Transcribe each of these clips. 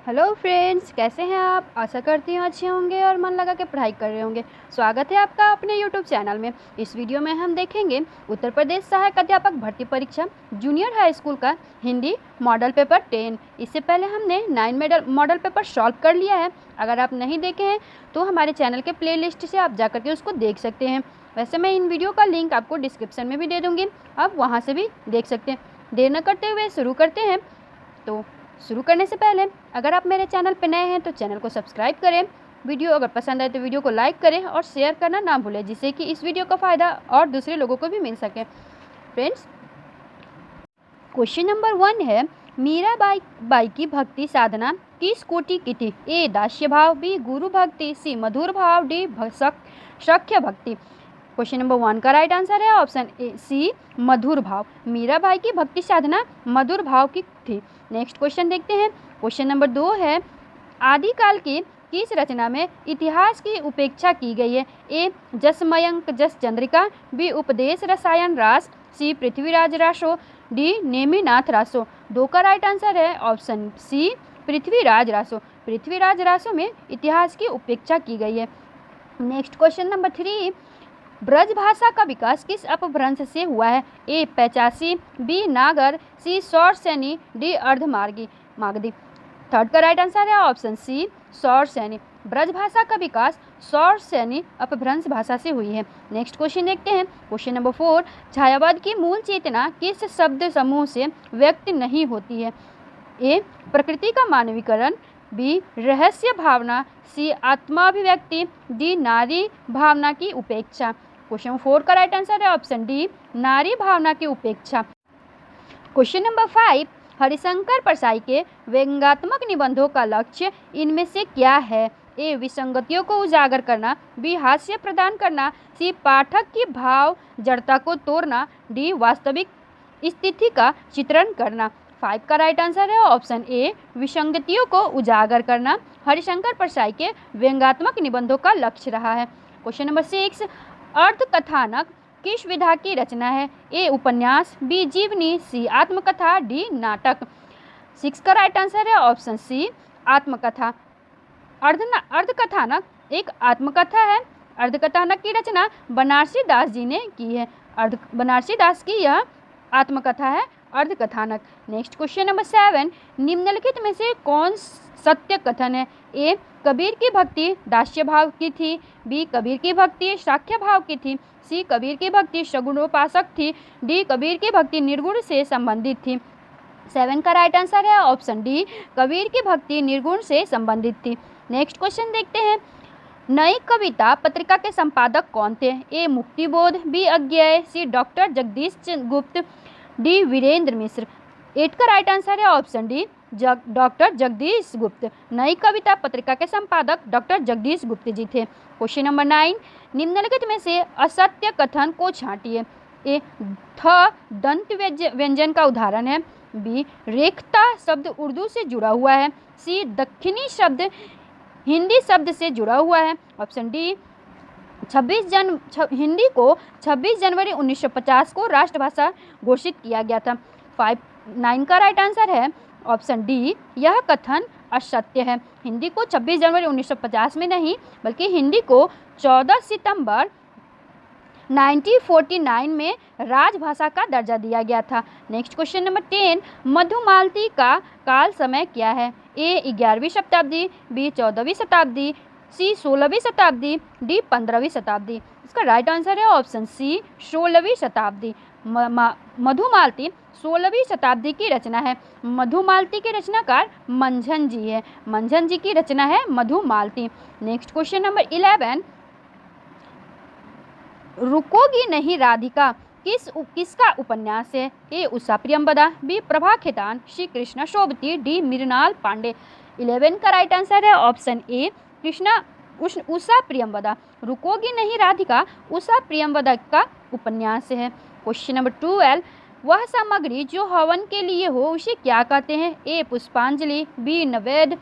Hello friends, कैसे हैं आप। आशा करती हूँ अच्छे होंगे और मन लगा के पढ़ाई कर रहे होंगे। स्वागत है आपका अपने यूट्यूब चैनल में। इस वीडियो में हम देखेंगे उत्तर प्रदेश सहायक अध्यापक भर्ती परीक्षा जूनियर हाई स्कूल का हिंदी मॉडल पेपर 10। इससे पहले हमने 9 मॉडल पेपर सॉल्व कर लिया है। अगर आप नहीं देखे हैं तो हमारे चैनल के प्ले लिस्ट से आप जा करके उसको देख सकते हैं। वैसे मैं इन वीडियो का लिंक आपको डिस्क्रिप्शन में भी दे दूँगी, आप वहाँ से भी देख सकते हैं। देर न करते हुए शुरू करते हैं। तो शुरू करने से पहले अगर आप मेरे चैनल पर नए हैं तो चैनल को सब्सक्राइब करें। वीडियो अगर पसंद आए तो वीडियो को लाइक करें और शेयर करना ना भूलें, जिससे कि इस वीडियो का फ़ायदा और दूसरे लोगों को भी मिल सके। फ्रेंड्स, क्वेश्चन नंबर 1 है, मीराबाई की भक्ति साधना किस कोटि की थी। ए दास्य भाव, बी गुरु भक्ति, सी मधुर भाव, डी सख्य भक्ति। क्वेश्चन नंबर 1 का राइट आंसर है ऑप्शन ए सी मधुर भाव। मीराबाई की भक्ति साधना मधुर भाव की थी। नेक्स्ट क्वेश्चन देखते हैं। क्वेश्चन नंबर 2 है, आदिकाल की किस रचना में इतिहास की उपेक्षा की गई है। ए जसमयंक जस चंद्रिका, बी उपदेश रसायन रास, सी पृथ्वीराज रासो, डी नेमिनाथ रासो। 2 का राइट आंसर है ऑप्शन सी पृथ्वीराज रासो। पृथ्वीराज रासो में इतिहास की उपेक्षा की गई है। नेक्स्ट क्वेश्चन नंबर 3, ब्रज भाषा का विकास किस अपभ्रंश से हुआ है। ए पैचासी, बी नागर, सी सौर सैनी, डी अर्धमार्गी मागधी। 3rd का राइट आंसर है ऑप्शन सी सौर सैनी। ब्रज भाषा का विकास सौर सैनी अपभ्रंश भाषा से हुई है। नेक्स्ट क्वेश्चन देखते हैं। क्वेश्चन नंबर 4, छायावाद की मूल चेतना किस शब्द समूह से व्यक्त नहीं होती है। ए प्रकृति का मानवीकरण, बी रहस्य भावना, सी आत्माभिव्यक्ति, डी नारी भावना की उपेक्षा। क्वेश्चन 4 का राइट आंसर है ऑप्शन डी नारी भावना की उपेक्षा। क्वेश्चन नंबर 5, हरिशंकर परसाई के व्यंग्यात्मक निबंधों का लक्ष्य इनमें से क्या है। ए विसंगतियों को उजागर करना, बी हास्य प्रदान करना, सी पाठक की भाव जड़ता को तोड़ना, डी वास्तविक स्थिति का चित्रण करना। 5 का राइट आंसर है ऑप्शन ए विसंगतियों को उजागर करना हरिशंकर परसाई के व्यंग्यात्मक निबंधों का लक्ष्य रहा है। क्वेश्चन नंबर 6, अर्धकथानक किस विधा की रचना है। ए उपन्यास, बी जीवनी, सी आत्मकथा, डी नाटक। 6 का राइट आंसर है ऑप्शन सी आत्मकथा। अर्धकथानक एक आत्मकथा है। अर्धकथानक की रचना बनारसी दास जी ने की है। बनारसी दास की यह आत्मकथा है अर्धकथानक। नेक्स्ट क्वेश्चन नंबर 7, निम्नलिखित में से कौन सत्य कथन है। ए कबीर की भक्ति दास्य भाव की थी, बी कबीर की भक्ति साख्य भाव की थी, सी कबीर की भक्ति सगुणोपासक थी, डी कबीर की भक्ति निर्गुण से संबंधित थी। 7 का राइट आंसर है ऑप्शन डी कबीर की भक्ति निर्गुण से संबंधित थी। नेक्स्ट क्वेश्चन देखते हैं। नई कविता पत्रिका के संपादक कौन थे। ए मुक्तिबोध, बी अज्ञेय, सी डॉक्टर जगदीश गुप्त, डी वीरेंद्र मिश्र। 8 का राइट आंसर है ऑप्शन डी डॉक्टर जगदीश गुप्त। नई कविता पत्रिका के संपादक डॉक्टर जगदीश गुप्त जी थे। क्वेश्चन नंबर 9, निम्नलिखित में से असत्य कथन को छांटिए। ए थ दंत व्यंजन का उदाहरण है, बी रेखता शब्द उर्दू से जुड़ा हुआ है, सी दक्षिणी शब्द हिंदी शब्द से जुड़ा हुआ है, ऑप्शन डी हिंदी को 26 जनवरी 1950 को राष्ट्रभाषा घोषित किया गया था। 9 का राइट आंसर है ऑप्शन डी यह कथन असत्य है। हिंदी को 26 जनवरी 1950 में नहीं बल्कि हिंदी को 14 सितंबर 1949 में राजभाषा का दर्जा दिया गया था। नेक्स्ट क्वेश्चन नंबर 10, मधुमालती का काल समय क्या है। ए 11वीं शताब्दी, बी 14वीं शताब्दी, सी 16वीं शताब्दी, डी 15वीं शताब्दी। इसका राइट आंसर है ऑप्शन सी 16वीं शताब्दी। मधुमालती 16वीं शताब्दी की रचना है। मधुमालती के रचनाकार मंझन जी है। मंझन जी की रचना है मधुमालती। नेक्स्ट क्वेश्चन नंबर 11, रुकोगी नहीं राधिका किसका उपन्यास है। ए उषा प्रियंवदा, बी प्रभा खेतान, सी कृष्णा शोभती, डी मृणाल पांडे। 11 का राइट आंसर है ऑप्शन ए उषा प्रियंवदा। रुकोगी नहीं राधिका उषा प्रियंवदा का उपन्यास है। क्वेश्चन नंबर 12, वह सामग्री जो हवन के लिए हो उसे क्या कहते हैं। ए पुष्पांजलि, बी नैवेद्य,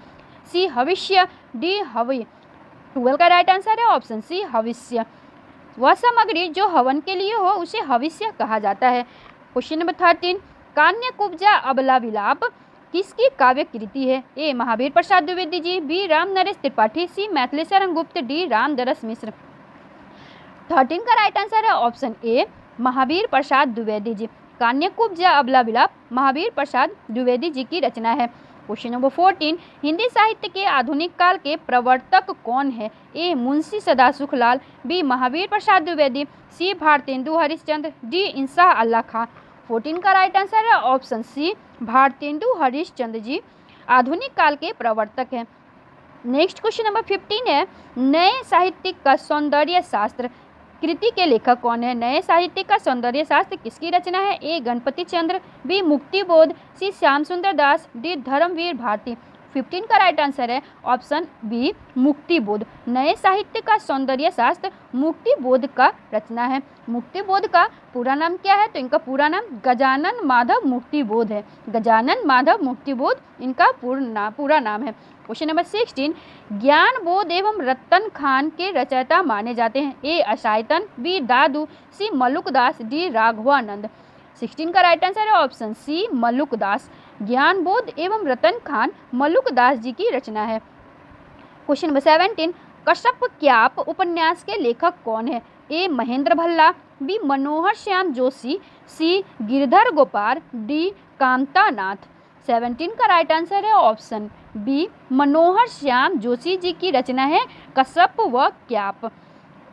सी हविष्य, डी हवि। 12 का राइट आंसर है ऑप्शन सी हविष्य। वह सामग्री जो हवन के लिए हो उसे हविष्य कहा जाता है। क्वेश्चन नंबर 13, कान्य कुब्जा अबला विलाप किसकी काव्य कृति है? ए महावीर प्रसाद द्विवेदी जी, बी राम नरेश त्रिपाठी, सी मैथिली शरण गुप्त, डी रामदरस मिश्र। 13 का राइट आंसर है ऑप्शन ए महावीर प्रसाद द्विवेदी जी। कान्यकुब्ज या अबला विलाप महावीर प्रसाद द्विवेदी जी की रचना है। क्वेश्चन नंबर 14, हिंदी साहित्य के आधुनिक काल के प्रवर्तक कौन है? ए मुंशी सदासुखलाल, बी महावीर प्रसाद द्विवेदी, सी भारतेंदु हरिश्चंद्र, डी इंसाह अल्लाह खां। 14 का राइट आंसर है ऑप्शन सी भारतेंदु हरिश्चंद्र जी आधुनिक काल के प्रवर्तक हैं। नेक्स्ट क्वेश्चन नंबर 15 है, नए साहित्यिक का सौंदर्य शास्त्र कृति के लेखक कौन है? नए साहित्य का सौंदर्य शास्त्र किसकी रचना है? ए गणपति चंद्र, बी मुक्तिबोध, सी श्याम सुंदर दास, डी धर्मवीर भारती। 15 का राइट आंसर है ऑप्शन बी मुक्तिबोध। नए साहित्य का सौंदर्य शास्त्र मुक्तिबोध का रचना है। मुक्तिबोध का पूरा नाम क्या है? तो इनका पूरा नाम गजानन माधव मुक्तिबोध है। गजानन माधव मुक्तिबोध इनका पूरा नाम है। क्वेश्चन नंबर 16, ज्ञान बोध एवं रतन खान के रचयिता माने जाते हैं? ए अशायतन, बी दादू, सी मलुकदास, डी राघवानंद। 16 का राइट आंसर है ऑप्शन सी मलुकदास। ज्ञान बोध एवं रतन खान मलुकदास जी की रचना है। क्वेश्चन नंबर 17, कश्यप क्याप उपन्यास के लेखक कौन है? ए महेंद्र भल्ला, बी मनोहर श्याम जोशी, सी गिरधर गोपाल, डी कामतानाथ। 17 का राइट आंसर है ऑप्शन बी मनोहर श्याम जोशी जी की रचना है कश्यप व क्याप।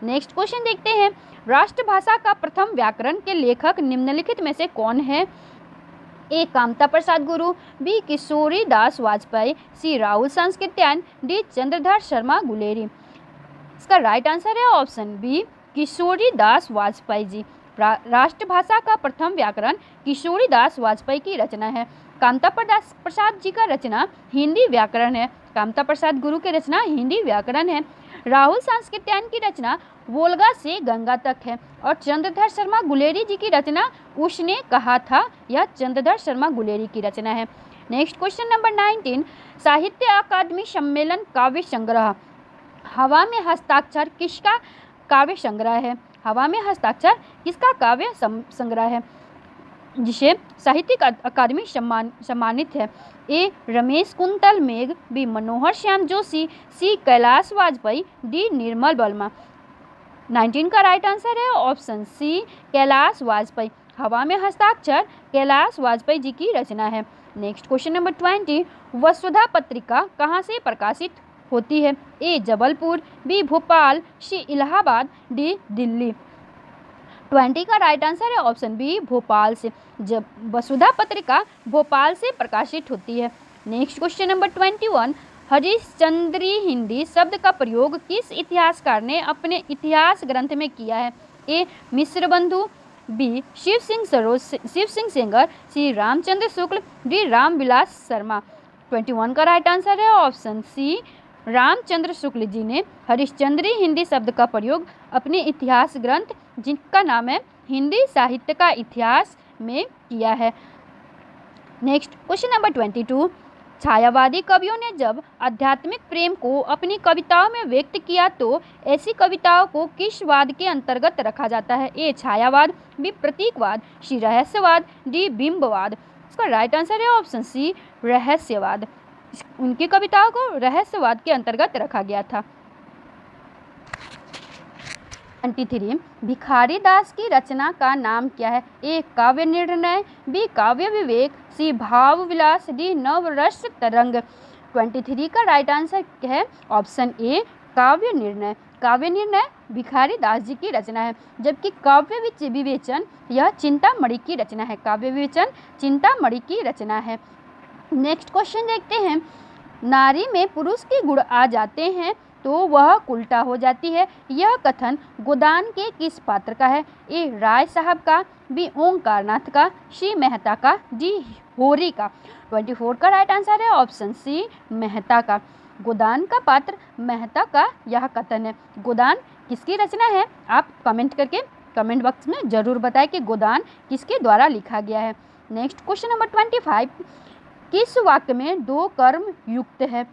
नेक्स्ट क्वेश्चन देखते हैं, राष्ट्रभाषा का प्रथम व्याकरण के लेखक निम्नलिखित में से कौन है? ए कामता प्रसाद गुरु, बी किशोरी दास वाजपेयी, सी राहुल सांस्कृत्यायन, डी चंद्रधर शर्मा गुलेरी। इसका राइट आंसर है ऑप्शन बी किशोरी दास वाजपेयी जी। राष्ट्रभाषा का प्रथम व्याकरण किशोरी दास वाजपेयी की रचना है। कामता प्रसाद जी का रचना हिंदी व्याकरण है। कामता प्रसाद गुरु की रचना हिंदी व्याकरण है। राहुल सांस्कृत्यायन की रचना वोल्गा से गंगा तक है और चंद्रधर शर्मा गुलेरी जी की रचना उसने कहा था, यह चंद्रधर शर्मा गुलेरी की रचना है। नेक्स्ट क्वेश्चन नंबर 19, साहित्य अकादमी सम्मेलन काव्य संग्रह हवा में हस्ताक्षर किसका काव्य संग्रह है? हवा में हस्ताक्षर किसका काव्य संग्रह है जिसे साहित्यिक अकादमी सम्मानित है? ए रमेश कुंतल मेघ, बी मनोहर श्याम जोशी, सी कैलाश वाजपेयी, डी निर्मल वर्मा। 19 का राइट आंसर है ऑप्शन सी कैलाश वाजपेयी। हवा में हस्ताक्षर कैलाश वाजपेयी जी की रचना है। नेक्स्ट क्वेश्चन नंबर 20, वसुधा पत्रिका कहाँ से प्रकाशित होती है? ए जबलपुर, बी भोपाल, सी इलाहाबाद, डी दिल्ली। 20 का राइट आंसर है ऑप्शन बी भोपाल से। जब वसुधा पत्रिका भोपाल से प्रकाशित होती है। नेक्स्ट क्वेश्चन नंबर 21, हरिश्चंद्री हिंदी शब्द का प्रयोग किस इतिहासकार ने अपने इतिहास ग्रंथ में किया है? ए मिश्र बंधु, बी शिव सिंह सेंगर, सी रामचंद्र शुक्ल, डी रामविलास शर्मा। 21 का राइट आंसर है ऑप्शन सी रामचंद्र शुक्ल जी ने हरिश्चंद्री हिंदी शब्द का प्रयोग अपने इतिहास ग्रंथ जिनका नाम है हिंदी साहित्य का इतिहास में किया है। नेक्स्ट क्वेश्चन नंबर 22, छायावादी कवियों ने जब आध्यात्मिक प्रेम को अपनी कविताओं में व्यक्त किया तो ऐसी कविताओं को किस वाद के अंतर्गत रखा जाता है? ए छायावाद, बी प्रतीकवाद, सी रहस्यवाद, डी बिंबवाद। इसका राइट आंसर है ऑप्शन सी रहस्यवाद। उनकी कविताओं को रहस्यवाद के अंतर्गत रखा गया था। 23, भिखारी दास की रचना का नाम क्या है? ए काव्य निर्णय, बी काव्य विवेक, सी भाव विलास, डी नवरस तरंग। 23 का राइट आंसर है ऑप्शन ए काव्य निर्णय। काव्य निर्णय भिखारी दास जी की रचना है, जबकि काव्य विवेचन यह चिंतामणि की रचना है। काव्य विवेचन चिंतामणि की रचना है। नेक्स्ट क्वेश्चन देखते हैं, नारी में पुरुष के गुण आ जाते हैं तो वह उल्टा हो जाती है, यह कथन गोदान के किस पात्र का है? ए राय साहब का, बी ओंकारनाथ का, सी मेहता का, डी होरी का। 24 का राइट आंसर है ऑप्शन सी मेहता का। गोदान का पात्र मेहता का यह कथन है। गोदान किसकी रचना है? आप कमेंट करके कमेंट बॉक्स में जरूर बताएं कि गोदान किसके द्वारा लिखा गया है। नेक्स्ट क्वेश्चन नंबर 25, किस वाक्य में दो कर्म युक्त है?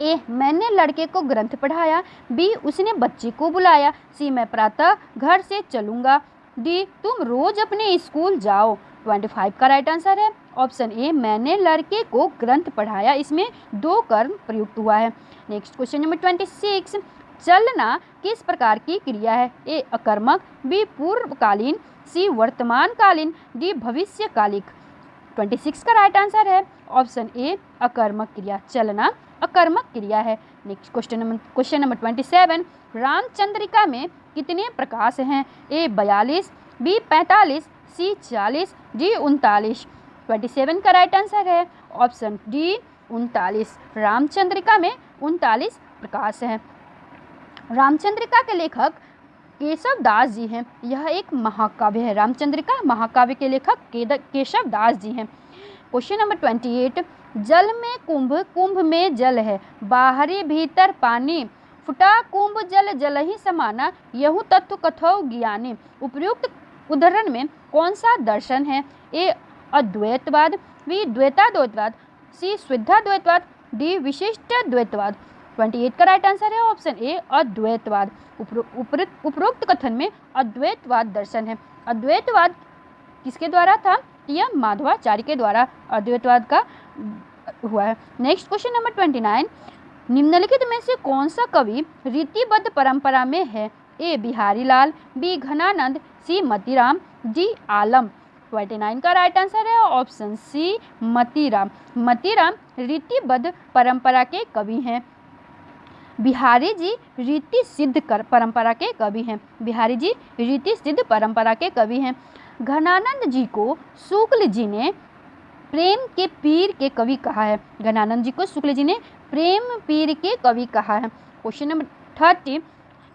ए मैंने लड़के को ग्रंथ पढ़ाया, बी उसने बच्चे को बुलाया, सी मैं प्रातः घर से चलूँगा, डी तुम रोज अपने स्कूल जाओ। 25 का राइट आंसर है ऑप्शन ए, मैंने लड़के को ग्रंथ पढ़ाया। इसमें 2 कर्म प्रयुक्त हुआ है। नेक्स्ट क्वेश्चन नंबर 26, चलना किस प्रकार की क्रिया है? ए अकर्मक, बी पूर्वकालीन, सी वर्तमानकालीन, डी भविष्यकालिक। 26 का राइट आंसर है ऑप्शन ए, अकर्मक क्रिया। चलना अकर्मक क्रिया है। नेक्स्ट क्वेश्चन नंबर 27, रामचंद्रिका में कितने प्रकाश हैं? ए 42, बी 45, सी 40, डी 39। 27 का राइट आंसर है ऑप्शन डी 39। रामचंद्रिका में 39 प्रकाश हैं। रामचंद्रिका के लेखक केशव दास जी हैं। यह एक महाकाव्य है। रामचंद्रिका महाकाव्य के लेखक केशव दास जी हैं। क्वेश्चन नंबर 28, जल में कुंभ, कुंभ में जल है, बाहरी भीतर पानी, फुटा कुंभ जल जल ही समाना, यहू तत्व कथौ ज्ञानी। उपयुक्त उदाहरण में कौन सा दर्शन है? ए अद्वैतवाद, बी द्वैताद्वैतवाद, सी शुद्धाद्वैतवाद, डी विशिष्ट द्वैतवाद। 28 का राइट आंसर है ऑप्शन ए, अद्वैतवाद। उपरोक्त कथन में अद्वैतवाद दर्शन है। अद्वैतवाद किसके द्वारा था? यह माधवाचार्य के द्वारा अद्वैतवाद का हुआ है। नेक्स्ट क्वेश्चन नंबर 29, निम्नलिखित में से कौन सा कवि रीतिबद्ध परंपरा में है? ए बिहारी लाल, बी घनानंद, सी मतीराम, डी आलम। 29 का राइट आंसर है ऑप्शन सी, मतीराम। मतीराम रीतिबद्ध परंपरा के कवि हैं। बिहारी जी रीति सिद्ध परंपरा के कवि हैं। बिहारी जी रीति सिद्ध परंपरा के कवि हैं। घनानंद जी को शुक्ल जी ने प्रेम के पीर के कवि कहा है। घनानंद जी को शुक्ल जी ने प्रेम पीर के कवि कहा है। क्वेश्चन नंबर 30,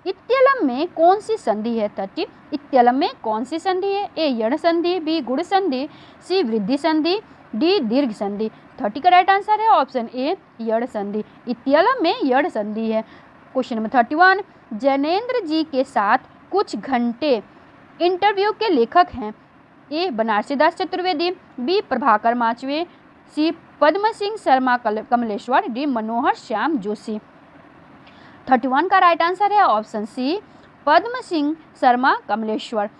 इत्यलम में कौन सी संधि है? 30, इत्यलम में कौन सी संधि है? ए यण संधि, बी गुण संधि, सी वृद्धि संधि, डी दीर्घ संधि। 30 का राइट आंसर है ऑप्शन ए, यण संधि। इत्यलम में यण संधि है। क्वेश्चन नंबर 31, जैनेन्द्र जी के साथ कुछ घंटे इंटरव्यू के लेखक हैं। ए बनारसीदास चतुर्वेदी, बी प्रभाकर माचवे, सी पद्म सिंह शर्मा कमलेश्वर, डी मनोहर श्याम जोशी। 31 का राइट आंसर है ऑप्शन सी, पद्म सिंह शर्मा कमलेश्वर।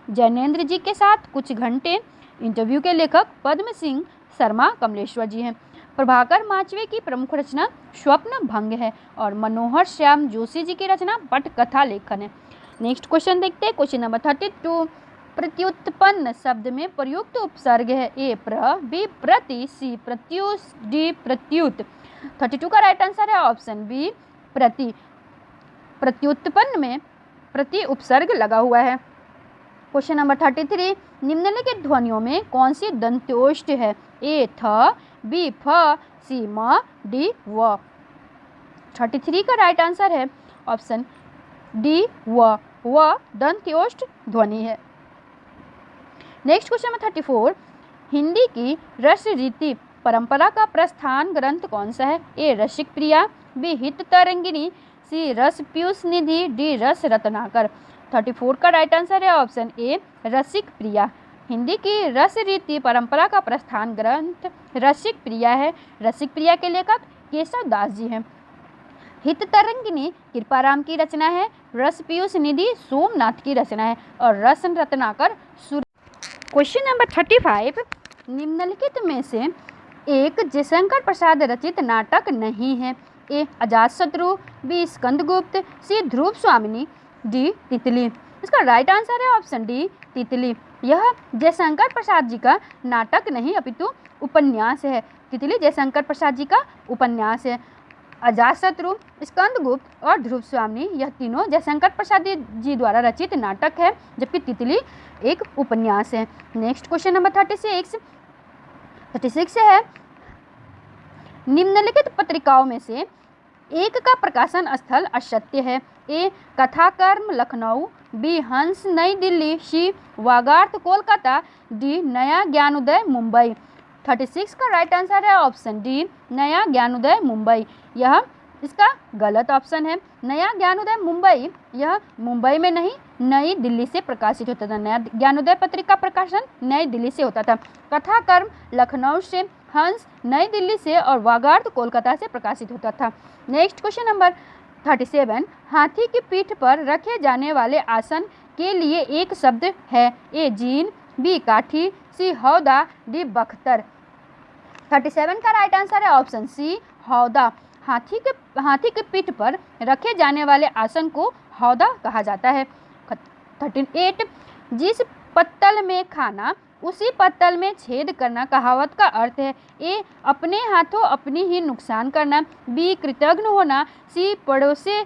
जैनेन्द्र जी के साथ कुछ घंटे इंटरव्यू के लेखक पद्म सिंह शर्मा कमलेश्वर जी हैं। प्रभाकर माचवे की प्रमुख रचना स्वप्न भंग है और मनोहर श्याम जोशी जी की रचना पटकथा लेखन है। नेक्स्ट क्वेश्चन देखते हैं। क्वेश्चन नंबर 32, प्रत्युत्पन्न शब्द में प्रयुक्त उपसर्ग है। ए प्र, बी प्रति, सी प्रत्युष, डी प्रत्युत। 32 का राइट आंसर है ऑप्शन बी, प्रति। प्रत्युत्पन्न में प्रति उपसर्ग लगा हुआ है। क्वेश्चन नंबर 33, निम्नलिखित ध्वनियों में कौन सी दंत्योष्ठ है? ए थ, बी फ, सी म, डी व। 33 का राइट आंसर है ऑप्शन डी व दंत्योष्ठ ध्वनि है। नेक्स्ट क्वेश्चन नंबर 34, हिंदी की रस रीति परंपरा का प्रस्थान ग्रंथ कौन सा है? ए रसिक प्रिया, बी हित तरंगिनी, सी रस पीयूष निधि, डी रस रत्नाकर। 34 का राइट आंसर है ऑप्शन ए, रसिक प्रिया। हिंदी की रस रीति परंपरा का प्रस्थान ग्रंथ रसिक प्रिया है। रसिक प्रिया के लेखक केशव दास जी हैं। हित तरंगिनी कृपाराम की रचना है। रस पीयूष निधि सोमनाथ की रचना है और रस रत्नाकर। क्वेश्चन नंबर 35, निम्नलिखित में से एक जयशंकर प्रसाद रचित नाटक नहीं है। ए अजातशत्रु, बी स्कंदगुप्त, सी ध्रुव स्वामिनी, डी तितली। इसका राइट आंसर है ऑप्शन डी, तितली। यह जयशंकर प्रसाद जी का नाटक नहीं अपितु उपन्यास है। तितली जयशंकर प्रसाद जी का उपन्यास है। अजातशत्रु, स्कंदगुप्त और ध्रुव स्वामिनी यह तीनों जयशंकर प्रसाद जी द्वारा रचित नाटक है, जबकि तितली एक उपन्यास है। नेक्स्ट क्वेश्चन नंबर 36 है, निम्नलिखित पत्रिकाओं में से एक का प्रकाशन स्थल असत्य है। ए कथाकर्म लखनऊ, बी हंस नई दिल्ली, सी वागार्थ कोलकाता, डी नया ज्ञानोदय मुंबई। 36 का राइट आंसर है ऑप्शन डी, नया ज्ञानोदय मुंबई। यह इसका गलत ऑप्शन है। नया ज्ञानोदय मुंबई यह मुंबई में नहीं, नई दिल्ली से प्रकाशित होता था। नया ज्ञानोदय पत्रिका प्रकाशन नई दिल्ली से होता था। कथाकर्म लखनऊ से, हंस नई दिल्ली से और वागार्थ कोलकाता से प्रकाशित होता था। नेक्स्ट क्वेश्चन नंबर 37, हाथी की पीठ पर रखे जाने वाले आसन के लिए एक शब्द है। ए जीन, बी काठी, सी हौदा, डी बख्तर। 37 का राइट आंसर है ऑप्शन सी हौदा। हाथी के पीठ पर रखे जाने वाले आसन को हौदा कहा जाता है। 38 जिस पत्तल में खाना उसी पत्तल में छेद करना कहावत का अर्थ है। ए अपने हाथों अपनी ही नुकसान करना, बी कृतज्ञ होना, सी पड़ोसे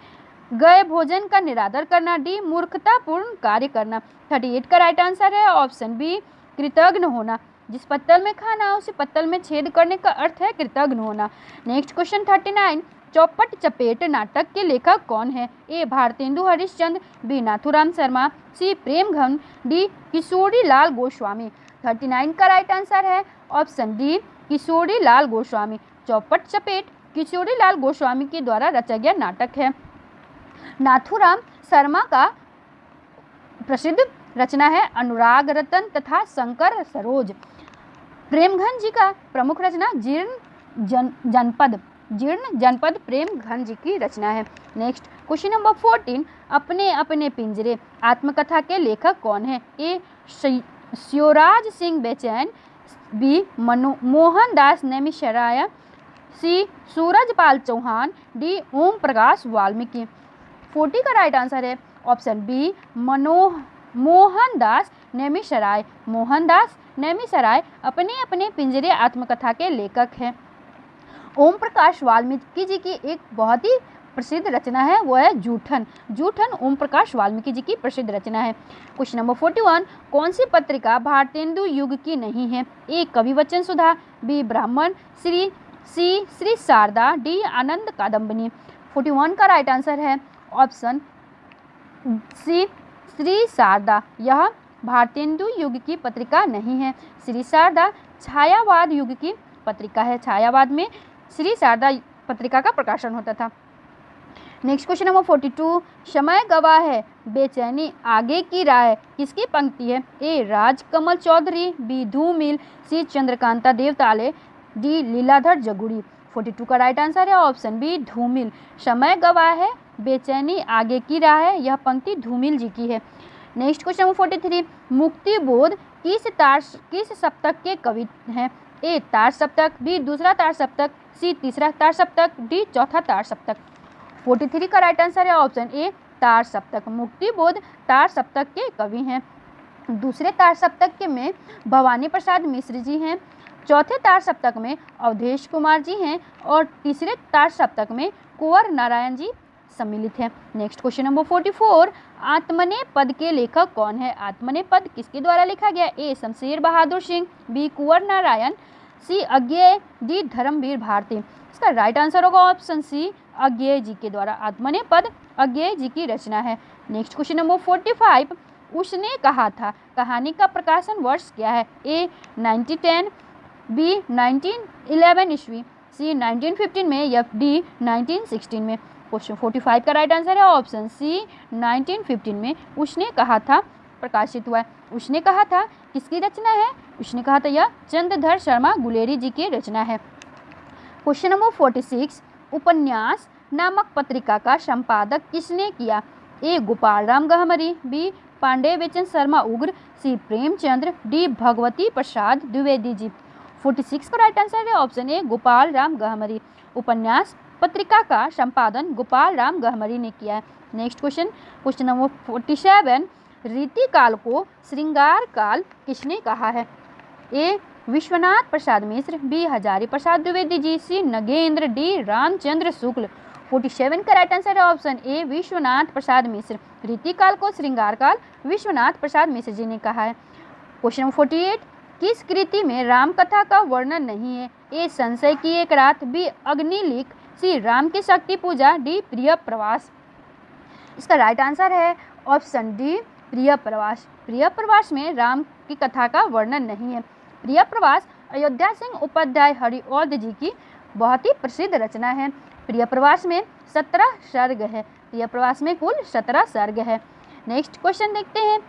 गए भोजन का निरादर करना, डी मूर्खतापूर्ण कार्य करना। 38 का राइट आंसर है ऑप्शन बी कृतज्ञ होना। जिस पत्तल में खाना उसी पत्तल में छेद करने का अर्थ है कृतज्ञ होना। नेक्स्ट क्वेश्चन 39 चौपट चपेट नाटक के लेखक कौन है? ए भारतेंदु हरिश्चंद्र, बी नाथूराम शर्मा, सी प्रेमघन, डी किशोरी लाल गोस्वामी। 39 का राइट आंसर है ऑप्शन डी किशोरी लाल गोस्वामी। चौपट चपेट किशोरी लाल गोस्वामी के द्वारा रचा गया नाटक है। नाथूराम शर्मा का प्रसिद्ध रचना है अनुराग रतन तथा शंकर सरोज। प्रेमघन जी का प्रमुख रचना जीर्ण जनपद प्रेमघन जी की रचना है। नेक्स्ट क्वेश्चन नंबर 14 अपने अपने पिंजरे आत्मकथा के लेखक कौन है? ए शिवराज सिंह बेचैन, बी मोहनदास नैमिषारण्य, सी सूरजपाल चौहान, डी ओम प्रकाश वाल्मीकि। 40 का राइट आंसर है ऑप्शन बी मोहनदास नैमिषारण्य। मोहनदास नैमिषारण्य अपने अपने पिंजरे आत्मकथा के लेखक हैं। ओम प्रकाश वाल्मीकि जी की एक बहुत ही प्रसिद्ध रचना है, वो है जूठन। जूठन ओम प्रकाश वाल्मीकि जी की प्रसिद्ध रचना है। क्वेश्चन नंबर 41 कौन सी पत्रिका भारतेंदु युग की नहीं है? ए कवि वचन सुधा, बी ब्राह्मण, सी श्री शारदा, डी आनंद कादम्बिनी। 41 का राइट आंसर है ऑप्शन सी श्री शारदा। यह भारतेंदु युग की पत्रिका नहीं है। श्री शारदा छायावाद युग की पत्रिका है। छायावाद में श्री शारदा पत्रिका का प्रकाशन होता था। नेक्स्ट क्वेश्चन नंबर 42 समय गवाह है बेचैनी आगे की राय किसकी पंक्ति है? ए राजकमल चौधरी, बी धूमिल, सी चंद्रकांता देवताले, डी लीलाधर जगुड़ी। 42 का राइट आंसर है ऑप्शन बी धूमिल। समय गवाह है बेचैनी आगे की राह है, यह पंक्ति धूमिल जी की है। नेक्स्ट क्वेश्चन नंबर 43 मुक्तिबोध किस सप्तक के कवि हैं? ए तार सप्तक, बी दूसरा तार सप्तक, सी तीसरा तार सप्तक, डी चौथा तार सप्तक। 43 का राइट आंसर है ऑप्शन ए तार सप्तक। मुक्तिबोध तार सप्तक के कवि हैं। दूसरे तार सप्तक में भवानी प्रसाद मिश्र जी हैं, चौथे तार सप्तक में अवधेश कुमार जी हैं और तीसरे तार सप्तक में कुंवर नारायण जी सम्मिलित हैं। नेक्स्ट क्वेश्चन नंबर 44 आत्मने पद के लेखक कौन है? आत्मने पद किसके द्वारा लिखा गया? ए शमशेर बहादुर सिंह, बी कुंवर नारायण, सी अज्ञेय, डी धर्मवीर भारती। इसका राइट आंसर होगा ऑप्शन सी अज्ञेय जी के द्वारा। आत्मने पद अज्ञेय जी की रचना है। नेक्स्ट क्वेश्चन नंबर 45 उसने कहा था कहानी का प्रकाशन वर्ष क्या है? ए 1910, बी 1911 ईस्वी, सी 1915 में या डी 1916 में। क्वेश्चन 45 का राइट आंसर है ऑप्शन सी 1915 में उसने कहा था प्रकाशित हुआ है। उसने कहा था किसकी रचना है? उसने कहा था यह चंद्रधर शर्मा गुलेरी जी की रचना है। क्वेश्चन नंबर 46 उपन्यास नामक पत्रिका का संपादक किसने किया? ए गोपाल राम गहमरी, बी पांडे बेचन शर्मा उग्र, सी प्रेमचंद्र, डी भगवती प्रसाद द्विवेदी जी। 46 का राइट आंसर है ऑप्शन ए गोपाल राम गहमरी। उपन्यास पत्रिका का संपादन गोपाल राम गहमरी ने किया है। नेक्स्ट क्वेश्चन नंबर 47 रीति काल को श्रृंगार काल किसने कहा है? ए विश्वनाथ प्रसाद मिश्र, बी हजारी प्रसाद द्विवेदी जी, सी नगेंद्र, डी रामचंद्र शुक्ल। 47 का राइट आंसर है ऑप्शन ए विश्वनाथ प्रसाद मिश्र। रीति काल को श्रृंगार काल विश्वनाथ प्रसाद मिश्र जी ने कहा है। क्वेश्चन नंबर 48 किस कृति में राम कथा का वर्णन नहीं है? ए संशय की एक रात, बी अग्निलिख, सी राम की शक्ति पूजा, डी प्रिय प्रवास। इसका राइट आंसर है ऑप्शन डी प्रिय प्रवास। प्रिय प्रवास में राम की कथा का वर्णन नहीं है। प्रिय प्रवास अयोध्या सिंह उपाध्याय हरिऔध जी की बहुत ही प्रसिद्ध रचना है। प्रिय प्रवास में 17 सर्ग है। प्रिय प्रवास में कुल 17 सर्ग है। नेक्स्ट क्वेश्चन देखते हैं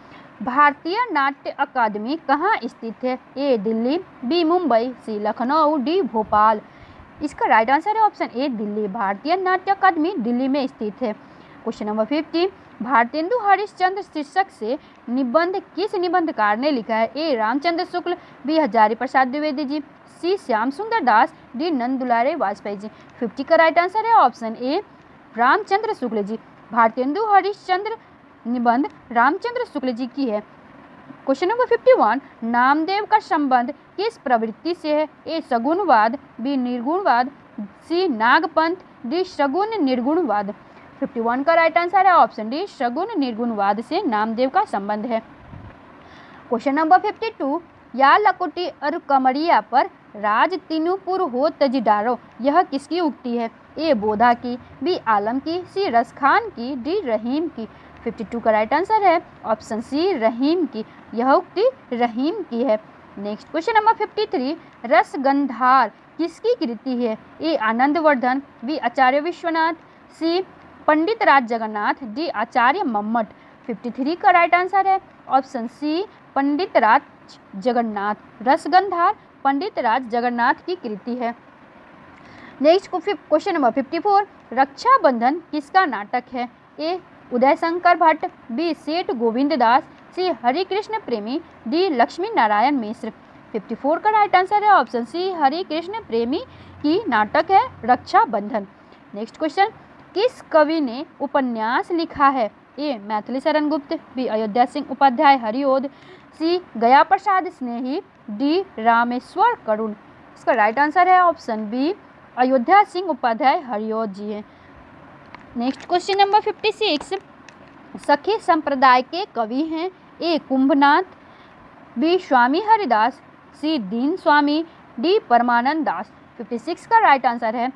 भारतीय नाट्य अकादमी कहाँ स्थित है? ए दिल्ली, बी मुंबई, सी लखनऊ, डी भोपाल। इसका राइट आंसर है ऑप्शन ए दिल्ली। भारतीय नाट्य अकादमी दिल्ली में स्थित है। क्वेश्चन नंबर 50, भारतेंदु हरिश्चंद्र शीर्षक से निबंध किस निबंधकार ने लिखा है? ए रामचंद्र शुक्ल, बी हजारी प्रसाद द्विवेदी जी, सी श्याम सुंदर दास, डी नंद दुलारे वाजपेयी जी। 50 का राइट आंसर है ऑप्शन ए रामचंद्र शुक्ल जी। भारतेंदु हरिश्चंद्र निबंध रामचंद्र शुक्ल जी की है। क्वेश्चन नंबर 51, नामदेव का संबंध किस प्रवृत्ति से है? ए सगुणवाद, बी निर्गुणवाद, सी नागपंथ, डी सगुण निर्गुणवाद। 51 का राइट आंसर है ऑप्शन डी सगुण निर्गुणवाद से नामदेव का संबंध है। क्वेश्चन नंबर 52, या लकुटी और कमरिया पर राज तीनुपुर हो तजी डारो, यह किसकी उक्ति है? ए बोधा की, बी आलम की, सी रसखान की, डी रहीम की। 52 का राइट आंसर है ऑप्शन सी रहीम की, यह उक्ति रहीम की है। नेक्स्ट क्वेश्चन नंबर 53, रसगंधार किसकी कृति है? ए आनंदवर्धन, बी आचार्य विश्वनाथ, सी पंडित राज जगन्नाथ, डी आचार्य मम्मट। 53 का राइट आंसर है ऑप्शन सी पंडित राज जगन्नाथ। रसगंधार पंडित राज जगन्नाथ की कृति है। नेक्स्ट क्वेश्चन नंबर 54, रक्षाबंधन किसका नाटक है? ए उदय शंकर भट्ट, बी सेठ गोविंद दास, सी हरिकृष्ण प्रेमी, डी लक्ष्मी नारायण मिश्र। 54 का राइट आंसर है ऑप्शन सी हरिकृष्ण प्रेमी की नाटक है रक्षाबंधन। नेक्स्ट क्वेश्चन, किस कवि ने उपन्यास लिखा है? ए मैथिली शरण गुप्त, बी अयोध्या सिंह उपाध्याय हरिओद, सी गया प्रसाद स्नेही, डी रामेश्वर करुण। इसका राइट आंसर है ऑप्शन बी अयोध्या सिंह उपाध्याय हरिओद जी है। नेक्स्ट क्वेश्चन नंबर 56, सखी संप्रदाय के कवि हैं? ए कुंभनाथ, बी स्वामी हरिदास, सी दीन स्वामी, डी परमानंद दास। 56 का राइट आंसर है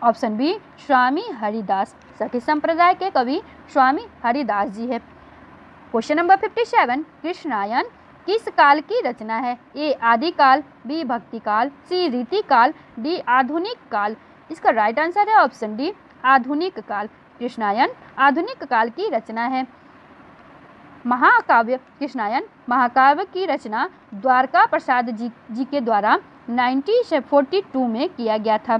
ऑप्शन बी स्वामी हरिदास। सखी संप्रदाय के कवि स्वामी हरिदास जी है। क्वेश्चन नंबर 57, कृष्णायन किस काल की रचना है? ए आदिकाल, बी भक्तिकाल, सी रीतिकाल, डी आधुनिक काल। इसका राइट आंसर है ऑप्शन डी आधुनिक काल। कृष्णायन आधुनिक काल की रचना है। महाकाव्य कृष्णायन महाकाव्य की रचना द्वारका प्रसाद जी के द्वारा 1942 में किया गया था।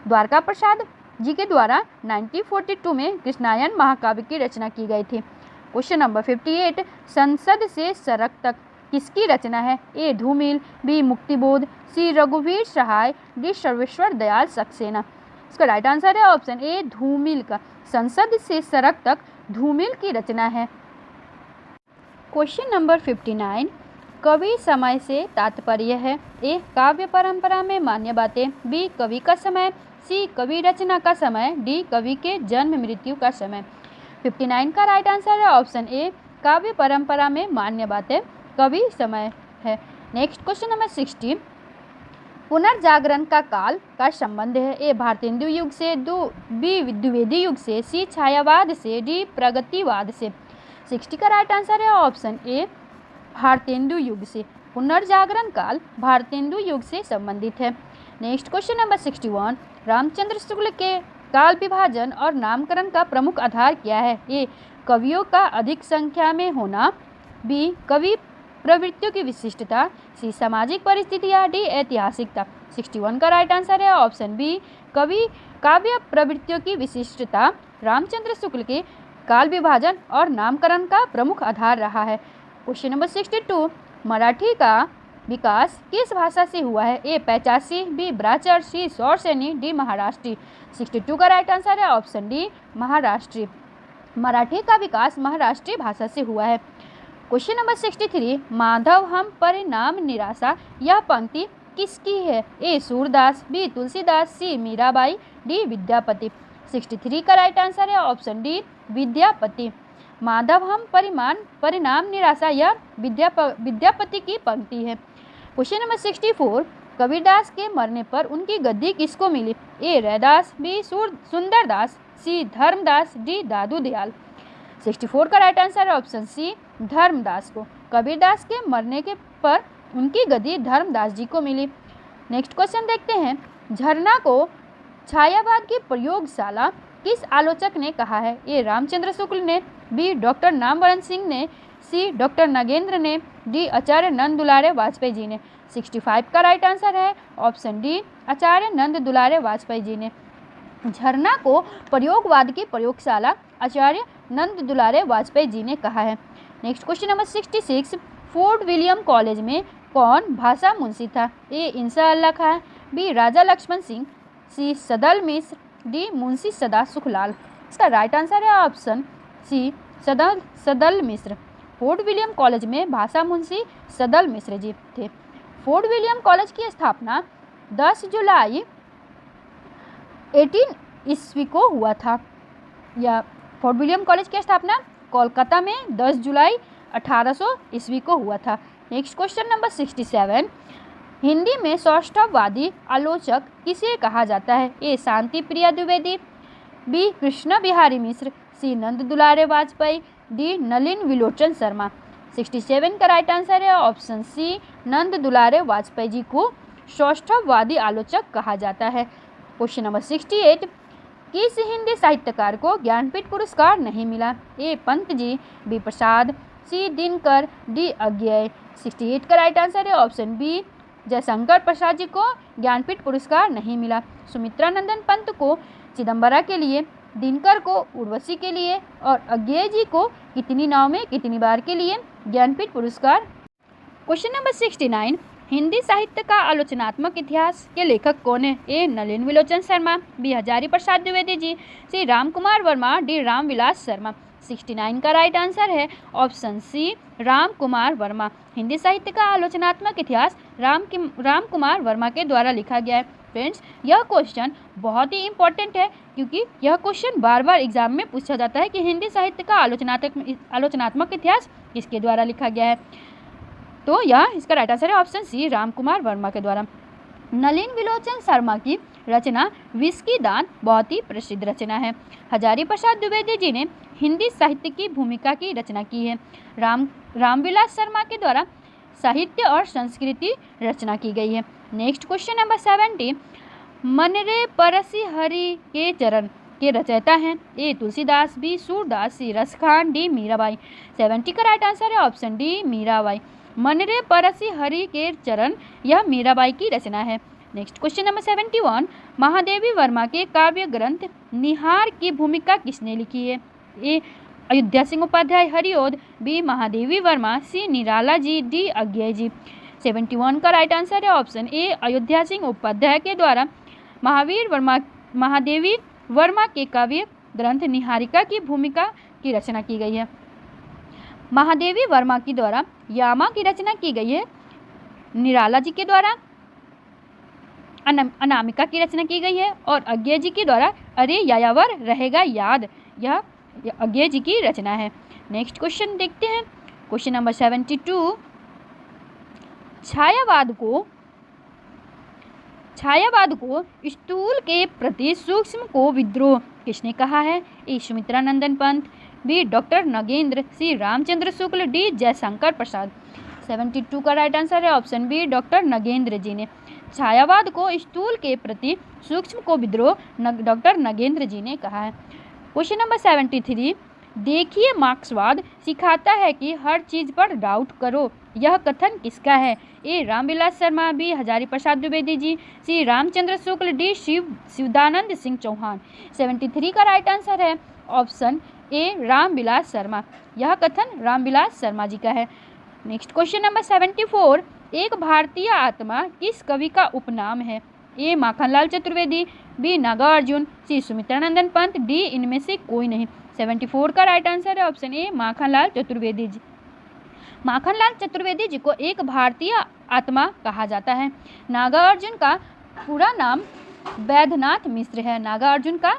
द्वारका प्रसाद जी के द्वारा 1942 में कृष्णायन महाकाव्य की रचना की गई थी। क्वेश्चन नंबर 58, संसद से सड़क तक किसकी रचना है? ए धूमिल, बी मुक्तिबोध, सी रघुवीर सहाय, डी सर्वेश्वर दयाल सक्सेना। इसका राइट आंसर है ऑप्शन ए धूमिल का। संसद से सड़क तक धूमिल की रचना है। क्वेश्चन नंबर 59, कवि समय से तात्पर्य है? ए काव्य परंपरा में मान्य बातें, बी कवि का समय, सी कवि रचना का समय, डी कवि के जन्म मृत्यु का समय। 59 का राइट आंसर है ऑप्शन ए काव्य परंपरा में मान्य बातें कवि समय है। नेक्स्ट क्वेश्चन नंबर 60, पुनर्जागरण का काल का संबंध है? ए भारतेंदु युग से, बी द्विवेदी युग से, सी छायावाद से, डी प्रगतिवाद से। 60 का राइट आंसर है ऑप्शन ए भारतेंदु युग से। पुनर्जागरण काल भारतेंदु युग से संबंधित है। Next question number 61, Ramchandra Shukla के काल विभाजन और नामकरण का प्रमुख आधार क्या है? ए कवियों का अधिक संख्या में होना, बी कवि प्रवृत्तियों की विशिष्टता, सी सामाजिक परिस्थितियाँ, डी ऐतिहासिकता। 61 का राइट आंसर है ऑप्शन बी कवि काव्य प्रवृत्तियों की विशिष्टता रामचंद्र शुक्ल के काल विभाजन और नामकरण का प्रमुख आधार रहा है। क्वेश्चन नंबर 62, मराठी का विकास किस भाषा से हुआ है? ए पैचासी, बी ब्राचर, सी सौरसेनी, डी महाराष्ट्री। 62 का राइट आंसर है ऑप्शन डी महाराष्ट्री। मराठी का विकास महाराष्ट्री भाषा से हुआ है। क्वेश्चन नंबर 63, माधव हम परिणाम निराशा, यह पंक्ति किसकी है? ए सूरदास, बी तुलसीदास, सी मीराबाई, डी विद्यापति। 63 का राइट आंसर है ऑप्शन डी विद्यापति। माधव हम परिणाम निराशा, यह विद्यापति की पंक्ति है। क्वेश्चन नंबर 64, कबीरदास के मरने पर उनकी गद्दी किसको मिली? ए रैदास, बी सुंदरदास, सी धर्मदास, डी दादू दयाल। 64 का राइट आंसर है ऑप्शन सी धर्मदास को। कबीरदास के मरने के पर उनकी गद्दी धर्मदास जी को मिली। नेक्स्ट क्वेश्चन देखते हैं, झरना को छायावाद की प्रयोगशाला किस आलोचक ने कहा है? ए रामचंद्र शुक्ल ने, बी डॉक्टर नामवरण सिंह ने, सी डॉक्टर नागेंद्र ने, डी आचार्य नंद दुलारे वाजपेयी जी ने। 65 का राइट आंसर है ऑप्शन डी आचार्य नंद दुलारे वाजपेयी जी ने। झरना को प्रयोगवाद की प्रयोगशाला आचार्य नंद दुलारे वाजपेयी जी ने कहा है। Next question number 66, fort William college में कौन भाषा मुंशी था? ए इंसा अल्लाह खां, बी राजा लक्ष्मण सिंह, सी सदल मिश्र, डी मुंशी सदा सुखलाल। इसका राइट आंसर है ऑप्शन सी सदल मिश्र। फोर्ट विलियम कॉलेज में भाषा मुंशी सदल मिश्र जी थे। फोर्ट विलियम कॉलेज की स्थापना 10 जुलाई 18 ईस्वी को हुआ था। या फोर्ट विलियम कॉलेज की स्थापना कोलकाता में 10 जुलाई 1800 ईस्वी को हुआ था। नेक्स्ट क्वेश्चन नंबर 67, हिंदी में सौष्ठववादी आलोचक किसे कहा जाता है? ए शांति प्रिया द्विवेदी, बी कृष्ण बिहारी मिश्र, सी नंद दुलारे वाजपेयी, डी नलिन विलोचन शर्मा। 67 का राइट आंसर है ऑप्शन सी नंद दुलारे वाजपेयी जी को सौष्ठववादी आलोचक कहा जाता है। क्वेश्चन नंबर 68, किस हिंदी साहित्यकार को ज्ञानपीठ पुरस्कार नहीं मिला? ए पंत जी, बी प्रसाद, सी दिनकर, डी अज्ञेय। 68 का राइट आंसर है ऑप्शन बी जयशंकर प्रसाद जी को ज्ञानपीठ पुरस्कार नहीं मिला। सुमित्रा नंदन पंत को चिदम्बरा के लिए, दिनकर को उर्वशी के लिए और अज्ञेय जी को कितनी नाव में कितनी बार के लिए ज्ञानपीठ पुरस्कार। क्वेश्चन नंबर 69, हिंदी साहित्य का आलोचनात्मक इतिहास के लेखक कौन है? ए नलिन विलोचन शर्मा, बी हजारी प्रसाद द्विवेदी जी, सी राम कुमार वर्मा, डी रामविलास शर्मा। 69 का राइट आंसर है ऑप्शन सी राम कुमार वर्मा। हिंदी साहित्य का आलोचनात्मक इतिहास राम कुमार वर्मा के द्वारा लिखा गया है। फ्रेंड्स, यह क्वेश्चन बहुत ही इम्पोर्टेंट है क्योंकि यह क्वेश्चन बार बार एग्जाम में पूछा जाता है कि हिंदी साहित्य का आलोचनात्मक इतिहास किसके द्वारा लिखा गया है। तो यह इसका राइट आंसर है ऑप्शन सी राम कुमार वर्मा के द्वारा। नलिन विलोचन शर्मा की रचना विष की दान बहुत ही प्रसिद्ध रचना है। हजारी प्रसाद द्विवेदी जी ने हिंदी साहित्य की भूमिका की रचना की है। रामविलास शर्मा के द्वारा साहित्य और संस्कृति रचना की गई है। नेक्स्ट क्वेश्चन नंबर 70, मनरे परसी हरि के चरण के रचयिता हैं? ए तुलसीदास, बी सूरदास, सी रसखान, डी मीराबाई। 70 का राइट आंसर है ऑप्शन डी मीराबाई। मनरे परसी हरि के चरण यह मीराबाई की रचना है। Next question number 71, Mahadevi Verma के काव्य ग्रंथ निहार की भूमिका किसने लिखी है? ए अयोध्या सिंह उपाध्याय हरिओद, बी महादेवी वर्मा, सी निराला जी, डी अज्ञेय जी। 71 का राइट आंसर है ऑप्शन ए अयोध्या सिंह उपाध्याय के द्वारा महादेवी वर्मा के काव्य ग्रंथ निहारिका की भूमिका की रचना की गई है। महादेवी वर्मा के द्वारा यामा की रचना की गई है। निराला जी के द्वारा अनामिका की रचना की गई है और अज्ञेय जी के द्वारा अरे यायावर रहेगा याद, यह अज्ञेय जी की रचना है। नेक्स्ट क्वेश्चन देखते हैं। क्वेश्चन नंबर 72, छायावाद को स्थूल के प्रति सूक्ष्म को विद्रोह किसने कहा है? ए सुमित्रा नंदन पंत, बी डॉक्टर नगेंद्र, सी रामचंद्र शुक्ल, डी जयशंकर प्रसाद। 72 का राइट आंसर है ऑप्शन बी डॉक्टर नगेंद्र जी ने छायावाद को स्थूल के प्रति सूक्ष्म को विद्रोह डॉक्टर नगेंद्र जी ने कहा है। क्वेश्चन नंबर 73, देखिए मार्क्सवाद सिखाता है कि हर चीज पर डाउट करो, यह कथन किसका है? ए रामविलास शर्मा, बी हजारी प्रसाद द्विवेदी जी, सी रामचंद्र शुक्ल, डी शिवदानंद सिंह चौहान। 73 का राइट आंसर है ऑप्शन ए रामविलास शर्मा, यह कथन रामविलास शर्मा जी का है। नेक्स्ट क्वेश्चन नंबर 74, एक भारतीय आत्मा किस कवि का उपनाम है? ए माखनलाल चतुर्वेदी, बी नागार्जुन, सी सुमित्रानंदन पंत, डी इनमें से कोई नहीं। 74 का राइट आंसर है ऑप्शन ए माखनलाल चतुर्वेदी जी। माखनलाल चतुर्वेदी जी को एक भारतीय आत्मा कहा जाता है। नागार्जुन का पूरा नाम वैद्यनाथ मिश्र है। नागार्जुन का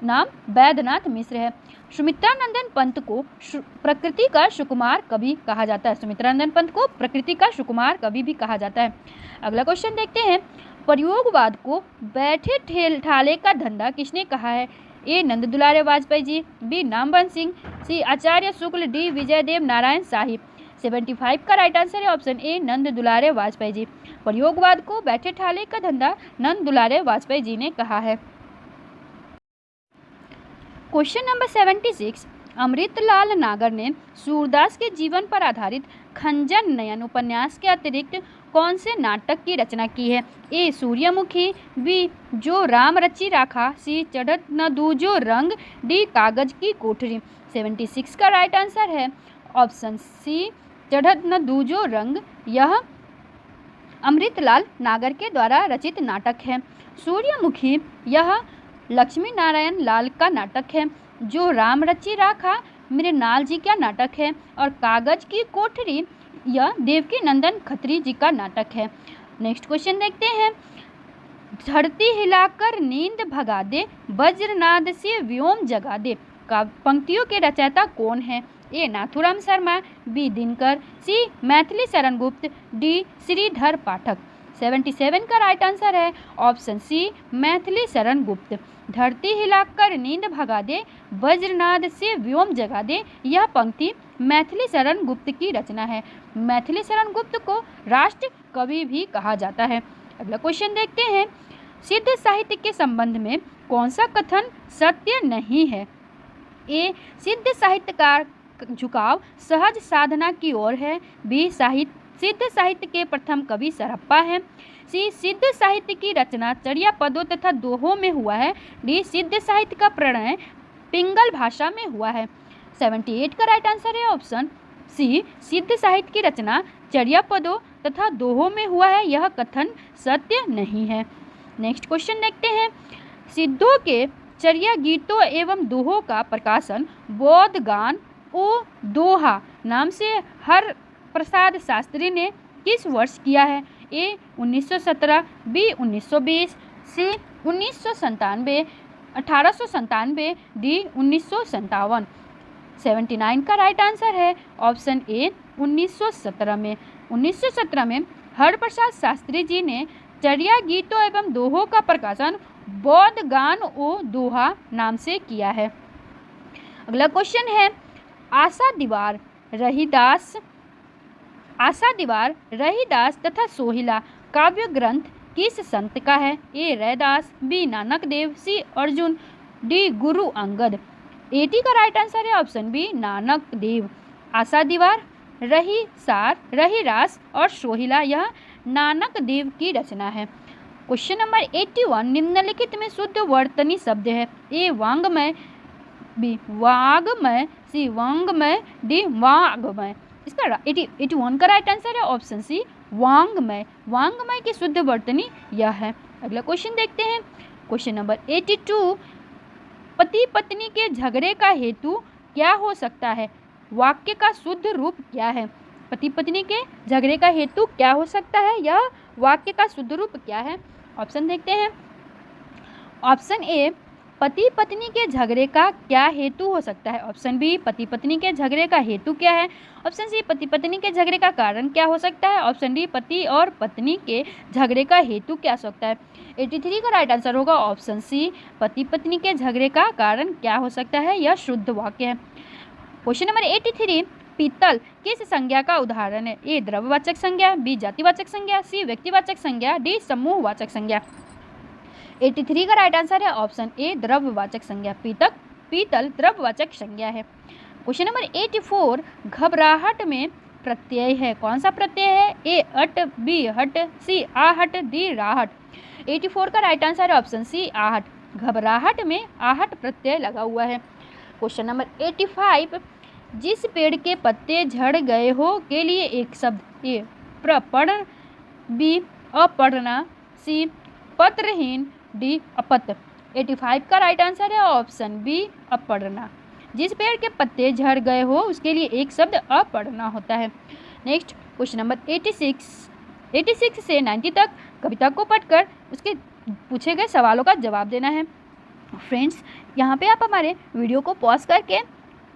नाम वैद्यनाथ मिश्र है। सुमित्रानंदन पंत को प्रकृति का सुकुमार कवि कहा जाता है। सुमित्रानंदन पंत को प्रकृति का सुकुमार कवि भी कहा जाता है। अगला क्वेश्चन देखते हैं। प्रयोगवाद को बैठे ठाले का धंधा किसने कहा है? ए नंद दुलारे वाजपेयी जी, बी नामवन सिंह, सी आचार्य शुक्ल, डी विजयदेव नारायण शाही। 75 का राइट आंसर है ऑप्शन ए नंद दुलारे वाजपेयी जी। प्रयोगवाद को बैठे ठाले का धंधा नंद दुलारे वाजपेयी जी ने कहा है। क्वेश्चन नंबर 76, अमृतलाल नागर ने सूरदास के जीवन पर आधारित खंजन नयन उपन्यास के अतिरिक्त कौन से नाटक की रचना की है? ए सूर्यमुखी, बी जो राम रचि राखा, सी चढ़त न दूजो रंग, डी कागज की कोठरी। 76 का राइट आंसर है ऑप्शन सी चढ़त न दूजो रंग। यह अमृतलाल नागर के द्वारा रचित नाटक है। सूर्यमुखी यह लक्ष्मी नारायण लाल का नाटक है। जो राम रचि राखा मृणाल जी का नाटक है और कागज की कोठरी यह देवकी नंदन खत्री जी का नाटक है। नेक्स्ट क्वेश्चन देखते हैं। धरती हिलाकर नींद भगा दे, वज्रनाद से व्योम जगा दे। पंक्तियों के रचयिता कौन है? ए नाथुराम शर्मा, बी दिनकर, सी मैथिली शरण गुप्त, डी श्रीधर पाठक। 77 का राइट आंसर है ऑप्शन सी मैथिली शरण गुप्त। धरती हिलाकर नींद भगा दे, वज्रनाद से व्योम जगा दे, यह पंक्ति मैथिली शरण गुप्त की रचना है। मैथिली शरण गुप्त को राष्ट्र कवि भी कहा जाता है। अगला क्वेश्चन देखते हैं। सिद्ध साहित्य के संबंध में कौन सा कथन सत्य नहीं है? ए सिद्ध साहित्यकार झुकाव सहज साधना की ओर है, बी सिद्ध साहित्य के प्रथम कवि सरप्पा है, सी सिद्ध साहित्य की रचना चर्या पदों तथा दोहों में हुआ है, डी सिद्ध साहित्य का प्रणय पिंगल भाषा में हुआ है। 78 का राइट आंसर है ऑप्शन सी सिद्ध साहित्य की रचना चर्या पदों तथा दोहों में हुआ है, यह कथन सत्य नहीं है। नेक्स्ट क्वेश्चन देखते हैं। सिद्धों के चर्या गीतों एवं दोहों का प्रकाशन बौद्ध गान ओ दोहा नाम से हर प्रसाद शास्त्री ने किस वर्ष किया है? ए 1917, बी 1920, सी 1997, 1897, डी 1957। 79 का राइट आंसर है ऑप्शन ए 1917 में। 1917 में हरप्रसाद शास्त्री जी ने चर्या गीतों एवं दोहों का प्रकाशन बौद्ध गान ओ दोहा नाम से किया है। अगला क्वेश्चन है। आशा दीवार रहीदास तथा सोहिला काव्य ग्रंथ किस संत का है? ए रैदास, बी नानक देव, सी अर्जुन, डी गुरु अंगद। 80 का राइट आंसर है ऑप्शन बी नानक देव। आशा दीवार, रहीरास और सोहिला यह नानक देव की रचना है। Question number 81। निम्नलिखित में शुद्ध वर्तनी शब्द है? ए वांग्मय, बी वाग्मय, सी वांग्मय, डी वाग्मय। इसका 81 का राइट आंसर है ऑप्शन सी वांग्मय। वांग्मय की शुद्ध वर्तनी यह है। अगला क्वेश्चन देखते हैं। Question number 82। पति पत्नी के झगड़े का हेतु क्या हो सकता है? वाक्य का शुद्ध रूप क्या है? पति पत्नी के झगड़े का हेतु क्या हो सकता है? यह वाक्य का शुद्ध रूप क्या है? ऑप्शन देखते हैं। ऑप्शन ए पति पत्नी के झगड़े का क्या हेतु हो सकता है। ऑप्शन बी पति पत्नी के झगड़े का हेतु क्या है। ऑप्शन सी पति पत्नी के झगड़े का कारण क्या हो सकता है। ऑप्शन डी पति और पत्नी के झगड़े का हेतु क्या हो सकता है। 83 का राइट आंसर होगा ऑप्शन सी पति पत्नी के झगड़े का कारण क्या हो सकता है, यह शुद्ध वाक्य है। Question number 83। पीतल किस संज्ञा का उदाहरण है? ए द्रव्यवाचक संज्ञा, बी जातिवाचक संज्ञा, सी व्यक्तिवाचक संज्ञा, डी समूहवाचक संज्ञा। 83 का राइट आंसर है ऑप्शन ए द्रव्यवाचक संज्ञा। पीतल द्रव्यवाचक संज्ञा है। Question number 84। घबराहट में प्रत्यय है, कौन सा प्रत्यय है? ए अट, बी हट, सी आहट, डी राहट। 84 का राइट आंसर है ऑप्शन सी आहट। घबराहट में आहट प्रत्यय लगा हुआ है। Question number 85। जिस पेड़ के पत्ते झड़ गए हो के लिए एक शब्द। ए प्रपर्ण, बी अपढ़ना, सी पत्रहीन, डी अपत। 85 का राइट आंसर है ऑप्शन बी अपढ़ना। जिस पेड़ के पत्ते झड़ गए हो उसके लिए एक शब्द अपढ़ना होता है। नेक्स्ट क्वेश्चन नंबर 86 से 90 तक कविता को पढ़कर उसके पूछे गए सवालों का जवाब देना है। फ्रेंड्स, यहाँ पे आप हमारे वीडियो को पॉज करके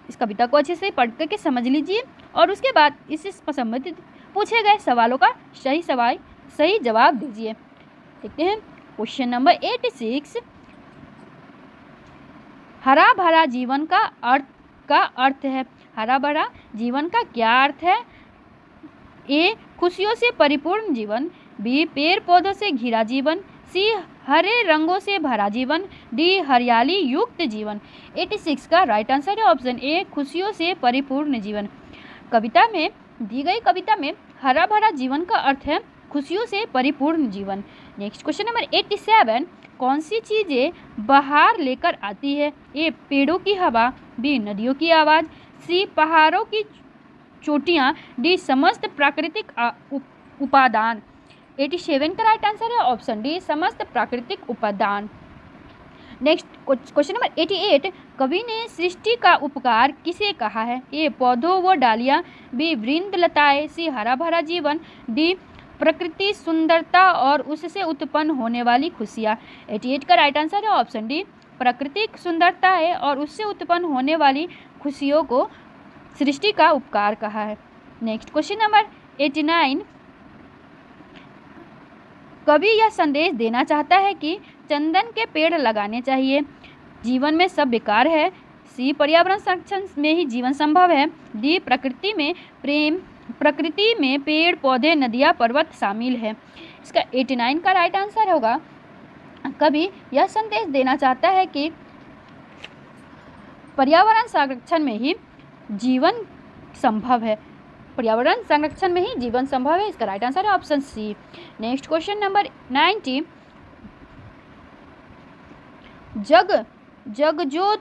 इस कविता को अच्छे से पढ़ करके समझ लीजिए और उसके बाद इससे संबंधित पूछे गए सवालों का सही जवाब दीजिए। देखते हैं क्वेश्चन नंबर 86। हरा भरा जीवन का अर्थ है। हरा भरा जीवन का क्या अर्थ है? ए खुशियों से परिपूर्ण जीवन, बी पेड़ पौधों से घिरा जीवन, सी हरे रंगों से भरा जीवन, डी हरियाली युक्त जीवन। 86 का राइट आंसर है ऑप्शन ए खुशियों से परिपूर्ण जीवन। कविता में दी गई कविता में हरा भरा जीवन का अर्थ है खुशियों से परिपूर्ण जीवन। नेक्स्ट क्वेश्चन नंबर 87, कौन सी चीज़ें बाहर लेकर आती है? ए पेड़ों की हवा, बी नदियों की आवाज़, सी पहाड़ों की चोटियाँ, डी समस्त प्राकृतिक उपादान। 87 का राइट आंसर है ऑप्शन डी समस्त प्राकृतिक उपादान। नेक्स्ट क्वेश्चन नंबर 88, कवि ने सृष्टि का उपकार किसे कहा है? ए पौधों व डालियाँ, बी वृंद लताएं, सी हरा भरा जीवन, डी प्रकृति सुंदरता और उससे उत्पन्न होने वाली खुशियाँ। 88 का राइट आंसर है ऑप्शन डी प्राकृतिक सुंदरता है और उससे उत्पन्न होने वाली खुशियों को सृष्टि का उपकार कहा है। नेक्स्ट क्वेश्चन नंबर 89, कवि यह संदेश देना चाहता है कि चंदन के पेड़ लगाने चाहिए, जीवन में सब बेकार है, सी पर्यावरण संरक्षण में ही जीवन संभव है, डी प्रकृति में प्रेम, प्रकृति में पेड़ पौधे नदियाँ पर्वत शामिल है। इसका 89 का राइट आंसर होगा, कवि यह संदेश देना चाहता है कि पर्यावरण संरक्षण में ही जीवन संभव है, पर्यावरण संरक्षण में ही जीवन संभव है। इसका राइट आंसर है option C. Next question number 90, जग जग जो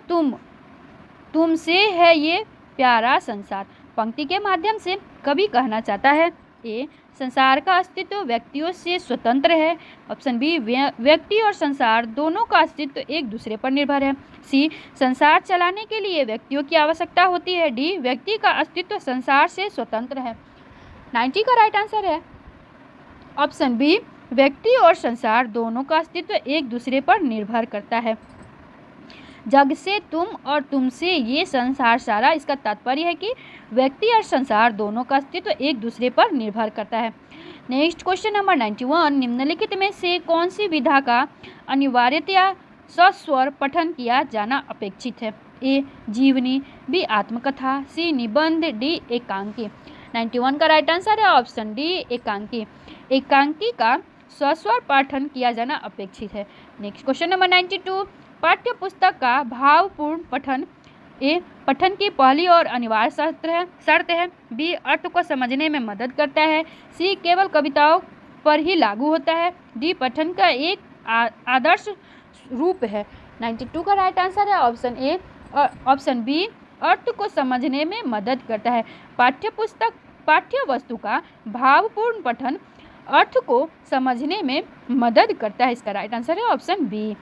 तुमसे है ये प्यारा संसार, पंक्ति के माध्यम से कवि कहना चाहता है? ए संसार का अस्तित्व व्यक्तियों से स्वतंत्र है, ऑप्शन बी व्यक्ति और संसार दोनों का अस्तित्व एक दूसरे पर निर्भर है, सी संसार चलाने के लिए व्यक्तियों की आवश्यकता होती है, डी व्यक्ति का अस्तित्व संसार से स्वतंत्र है। 90 का राइट आंसर है ऑप्शन बी व्यक्ति और संसार दोनों का अस्तित्व एक दूसरे पर निर्भर करता है। जग से तुम और तुमसे ये संसार सारा, इसका तात्पर्य है कि व्यक्ति और संसार दोनों का अस्तित्व एक दूसरे पर निर्भर करता है। नेक्स्ट क्वेश्चन नंबर 91, निम्नलिखित में से कौन सी विधा का अनिवार्यतया सस्वर पठन किया जाना अपेक्षित है? ए जीवनी, बी आत्मकथा, सी निबंध, डी एकांकी। 91 का राइट आंसर है ऑप्शन डी एकांकी। एकांकी का सस्वर पाठन किया जाना अपेक्षित है। नेक्स्ट क्वेश्चन नंबर 92, पाठ्य पुस्तक का भावपूर्ण पठन ए पठन की पहली और अनिवार्य शर्त है, बी अर्थ को समझने में मदद करता है, सी केवल कविताओं पर ही लागू होता है, डी पठन का एक आदर्श रूप है। 92 का राइट आंसर है ऑप्शन ए ऑप्शन बी अर्थ को समझने में मदद करता है। पाठ्य वस्तु का भावपूर्ण पठन अर्थ को समझने में मदद करता है। इसका राइट आंसर है ऑप्शन बी।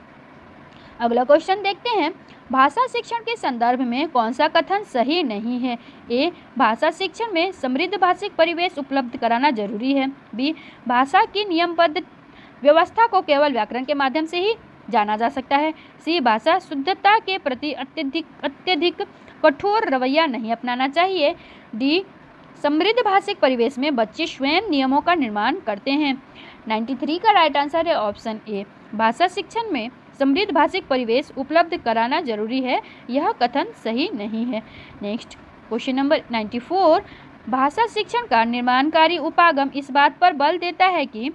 अगला क्वेश्चन देखते हैं, भाषा शिक्षण के संदर्भ में कौन सा कथन सही नहीं है? ए भाषा शिक्षण में समृद्ध भाषिक परिवेश उपलब्ध कराना जरूरी है, बी भाषा की नियमबद्ध व्यवस्था को केवल व्याकरण के माध्यम से ही जाना जा सकता है, सी भाषा शुद्धता के प्रति अत्यधिक कठोर रवैया नहीं अपनाना चाहिए, डी समृद्ध भाषिक परिवेश में बच्चे स्वयं नियमों का निर्माण करते हैं। 93 का राइट आंसर है ऑप्शन ए, भाषा शिक्षण में समृद्ध भाषिक परिवेश उपलब्ध कराना जरूरी है, यह कथन सही नहीं है। नेक्स्ट क्वेश्चन नंबर 94, भाषा शिक्षण का निर्माणकारी उपागम इस बात पर बल देता है कि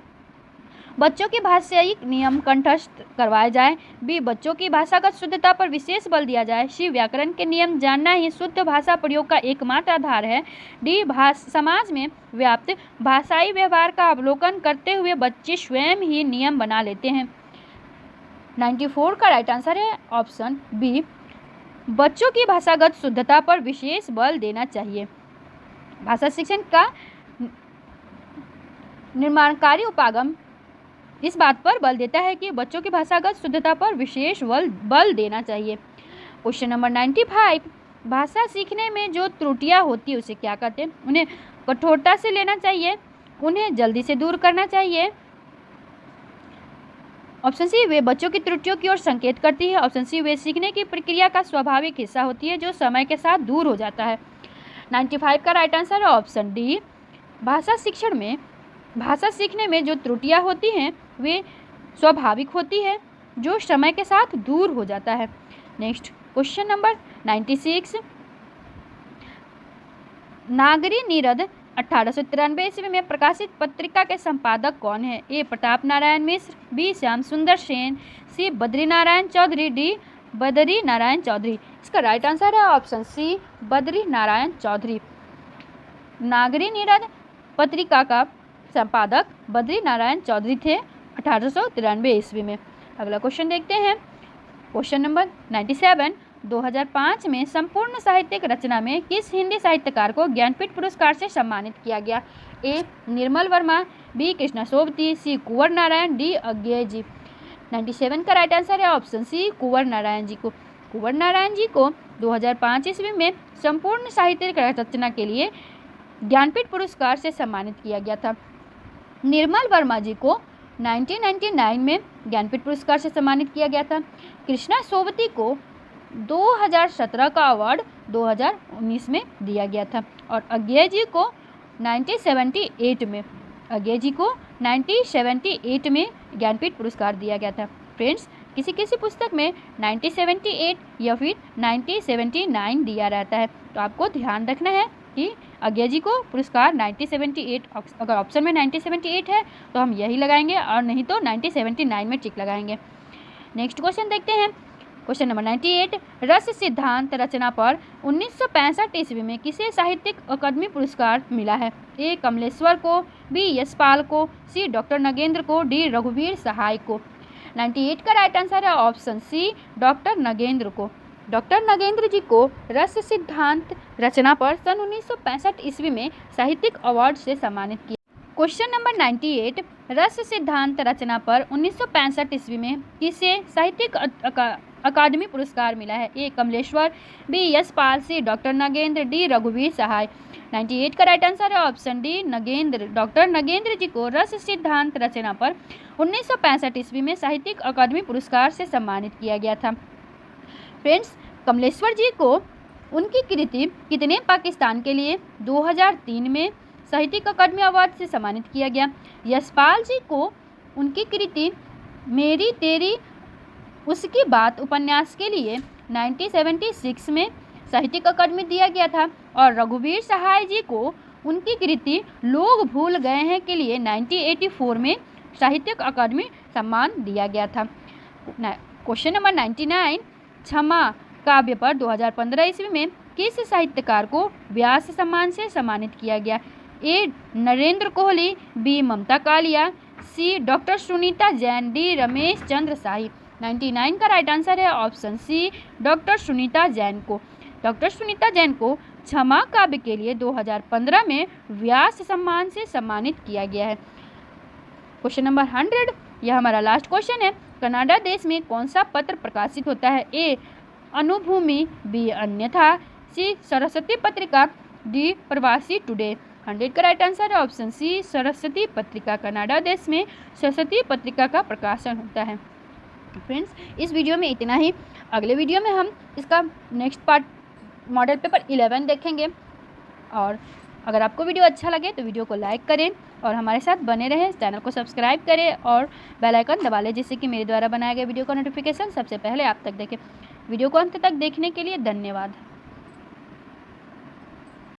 बच्चों की भाषायिक नियम कंठस्थ करवाए जाएं, बी बच्चों की भाषागत शुद्धता पर विशेष बल दिया जाए, सी व्याकरण के नियम जानना ही शुद्ध भाषा प्रयोग का एकमात्र आधार है, डी समाज में व्याप्त भाषाई व्यवहार का अवलोकन करते हुए बच्चे स्वयं ही नियम बना लेते हैं। 94 का राइट आंसर है ऑप्शन बी, बच्चों की भाषागत शुद्धता पर विशेष बल देना चाहिए। भाषा शिक्षण का निर्माणकारी उपागम इस बात पर बल देता है कि बच्चों की भाषागत शुद्धता पर विशेष बल देना चाहिए। क्वेश्चन नंबर 95, भाषा सीखने में जो त्रुटियां होती है उसे क्या कहते हैं? उन्हें कठोरता से लेना चाहिए, उन्हें जल्दी से दूर करना चाहिए, ऑप्शन सी वे बच्चों की त्रुटियों की ओर संकेत करती है, ऑप्शन सी वे सीखने की प्रक्रिया का स्वाभाविक हिस्सा होती है जो समय के साथ दूर हो जाता है। 95 का राइट आंसर है ऑप्शन डी, भाषा शिक्षण में भाषा सीखने में जो त्रुटियां होती हैं वे स्वाभाविक होती है जो समय के साथ दूर हो जाता है। नेक्स्ट क्वेश्चन नंबर 96, नागरी नीरद 1893 ईस्वी में प्रकाशित पत्रिका के संपादक कौन है? ए प्रताप नारायण मिश्र, बी श्याम सुंदर सेन, सी बद्री नारायण चौधरी, डी बद्री नारायण चौधरी। इसका राइट आंसर है ऑप्शन सी बद्री नारायण चौधरी। नागरी नीरद पत्रिका का संपादक बद्री नारायण चौधरी थे 1893 ईस्वी में। अगला क्वेश्चन देखते हैं। क्वेश्चन नंबर 97, 2005 में संपूर्ण साहित्यिक रचना में किस हिंदी साहित्यकार को ज्ञानपीठ पुरस्कार से सम्मानित किया गया? ए. निर्मल वर्मा, बी. कृष्णा सोबती, सी. कुंवर नारायण, डी. अज्ञेय जी। 97 का राइट आंसर है ऑप्शन सी, कुंवर नारायण जी को। कुंवर नारायण जी को 2005 ईस्वी में संपूर्ण साहित्यिक रचना के लिए ज्ञानपीठ पुरस्कार से सम्मानित किया गया था। निर्मल वर्मा जी को 1999 में ज्ञानपीठ पुरस्कार से सम्मानित किया गया था। कृष्णा सोबती को 2017 का अवार्ड 2019 में दिया गया था और अज्ञेय जी को 1978 में ज्ञानपीठ पुरस्कार दिया गया था। फ्रेंड्स, किसी किसी पुस्तक में 1978 या फिर 1979 दिया रहता है, तो आपको ध्यान रखना है कि अज्ञेय जी को पुरस्कार 1978, अगर ऑप्शन में 1978 है तो हम यही लगाएंगे और नहीं तो 1979 में टिक लगाएंगे। नेक्स्ट क्वेश्चन देखते हैं। क्वेश्चन नंबर 98, रस सिद्धांत रचना पर 1965 ईस्वी में किसे साहित्यिक अकादमी पुरस्कार मिला है? ए. कमलेश्वर को, बी. यशपाल को, सी. डॉक्टर नगेंद्र को, डी. रघुवीर सहाय को। 98 का राइट आंसर है ऑप्शन सी, डॉक्टर नगेंद्र को। डॉक्टर नगेंद्र जी को रस सिद्धांत रचना पर सन 1965 ईस्वी में साहित्यिक अवार्ड से सम्मानित किया। क्वेश्चन नंबर 98, रस सिद्धांत रचना पर 1965 ईस्वी में किसे साहित्यिक अकादमी पुरस्कार मिला है? A. Kamleshwar, B. Yashpal, C. Doctor Nagendra, D. रघुवीर सहाय। 98 का राइट आंसर है option D, Nagendra. Doctor Nagendra ji को रस सिद्धांत रचना पर 1965 ईस्वी में साहित्यिक अकादमी पुरस्कार से सम्मानित किया गया था। फ्रेंड्स, कमलेश्वर जी को उनकी कृति कितने पाकिस्तान के लिए 2003 में साहित्यिक अकादमी अवार्ड से सम्मानित किया गया। यशपाल जी को उनकी कृति मेरी तेरी उसकी बात उपन्यास के लिए 1976 में साहित्यिक अकादमी दिया गया था और रघुवीर सहाय जी को उनकी कृति लोग भूल गए हैं के लिए 1984 में साहित्यिक अकादमी सम्मान दिया गया था। क्वेश्चन नंबर 99, क्षमा काव्य पर 2015 ईस्वी में किस साहित्यकार को व्यास सम्मान से सम्मानित किया गया? A. Narendra Kohli, B. Mamta Kalia, C. Doctor Sunita Jain, D. Ramesh Chandra Shahi. 99 का राइट आंसर है option C, doctor Sunita Jain को। डॉक्टर सुनीता जैन को क्षमा काव्य के लिए 2015 में व्यास सम्मान से सम्मानित किया गया है। क्वेश्चन नंबर 100, यह हमारा लास्ट क्वेश्चन है। कनाडा देश में कौन सा पत्र प्रकाशित होता है? ए. अनुभूमि, बी. अन्यथा, सी. सरस्वती पत्रिका, डी. प्रवासी टुडे। 100 का राइट आंसर है ऑप्शन सी, सरस्वती पत्रिका। कनाडा देश में सरस्वती पत्रिका का प्रकाशन होता है। फ्रेंड्स, इस वीडियो में इतना ही। अगले वीडियो में हम इसका नेक्स्ट पार्ट मॉडल पेपर 11 देखेंगे। और अगर आपको वीडियो अच्छा लगे तो वीडियो को लाइक करें और हमारे साथ बने रहें। चैनल को सब्सक्राइब करें और बेल आइकन दबा लें, जिससे कि मेरे द्वारा बनाए गए वीडियो का नोटिफिकेशन सबसे पहले आप तक देखें। वीडियो को अंत तक देखने के लिए धन्यवाद।